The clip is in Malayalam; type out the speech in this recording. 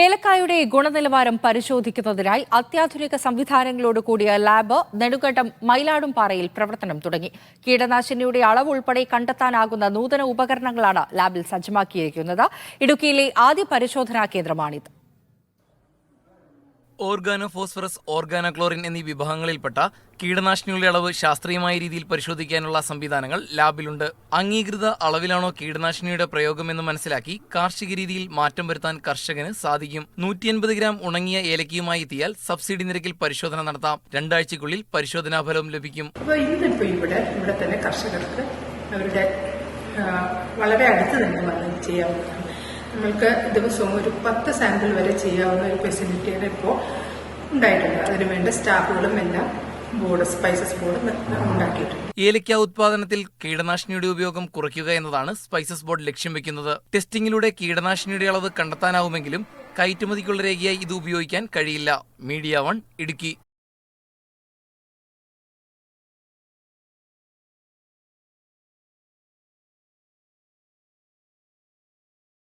ഏലക്കായുടെ ഗുണനിലവാരം പരിശോധിക്കുന്നതിനായി അത്യാധുനിക സംവിധാനങ്ങളോട് കൂടിയ ലാബ് നെടുങ്കണ്ടം മയിലാടുംപാറയിൽ പ്രവർത്തനം തുടങ്ങി. കീടനാശിനിയുടെ അളവ് ഉൾപ്പെടെ കണ്ടെത്താനാകുന്ന നൂതന ഉപകരണങ്ങളാണ് ലാബിൽ സജ്ജമാക്കിയിരിക്കുന്നത്. ഇടുക്കിയിലെ ആദ്യ പരിശോധനാ കേന്ദ്രമാണിത്. ഓർഗാനോ ഫോസ്ഫറസ്, ഓർഗാനോക്ലോറിൻ എന്നീ വിഭാഗങ്ങളിൽപ്പെട്ട കീടനാശിനികളുടെ അളവ് ശാസ്ത്രീയമായ രീതിയിൽ പരിശോധിക്കാനുള്ള സംവിധാനങ്ങൾ ലാബിലുണ്ട്. അംഗീകൃത അളവിലാണോ കീടനാശിനിയുടെ പ്രയോഗമെന്ന് മനസ്സിലാക്കി കാർഷിക രീതിയിൽ മാറ്റം വരുത്താൻ കർഷകന് സാധിക്കും. 150 ഗ്രാം ഉണങ്ങിയ ഏലക്കയുമായി എത്തിയാൽ സബ്സിഡി നിരക്കിൽ പരിശോധന നടത്താം. 2 ആഴ്ചയ്ക്കുള്ളിൽ പരിശോധനാ ഫലവും ലഭിക്കും. ഇവിടെ തന്നെ കർഷകർക്ക് അവരുടെ വളരെ അടുത്ത് തന്നെ വന്ന് ചെയ്യാവുന്നതാണ്. നമ്മൾക്ക് ദിവസവും ഒരു 10 സാമ്പിൾ വരെ ചെയ്യാവുന്ന ഒരു ഫെസിലിറ്റിയാണ് ഇപ്പോൾ ഉണ്ടായിട്ടുണ്ട്. അതിനുവേണ്ട സ്റ്റാഫുകളും എല്ലാം സ്പൈസസ് ബോർഡ് ഉണ്ടാക്കിയിട്ടുണ്ട്. ഏലക്ക ഉത്പാദനത്തിൽ കീടനാശിനിയുടെ ഉപയോഗം കുറയ്ക്കുക എന്നതാണ് സ്പൈസസ് ബോർഡ് ലക്ഷ്യം വെക്കുന്നത്. ടെസ്റ്റിംഗിലൂടെ കീടനാശിനിയുടെ അളവ് കണ്ടെത്താനാവുമെങ്കിലും കയറ്റുമതിക്കുള്ള രേഖയായി ഇത് ഉപയോഗിക്കാൻ കഴിയില്ല. മീഡിയ 1 ഇടുക്കി.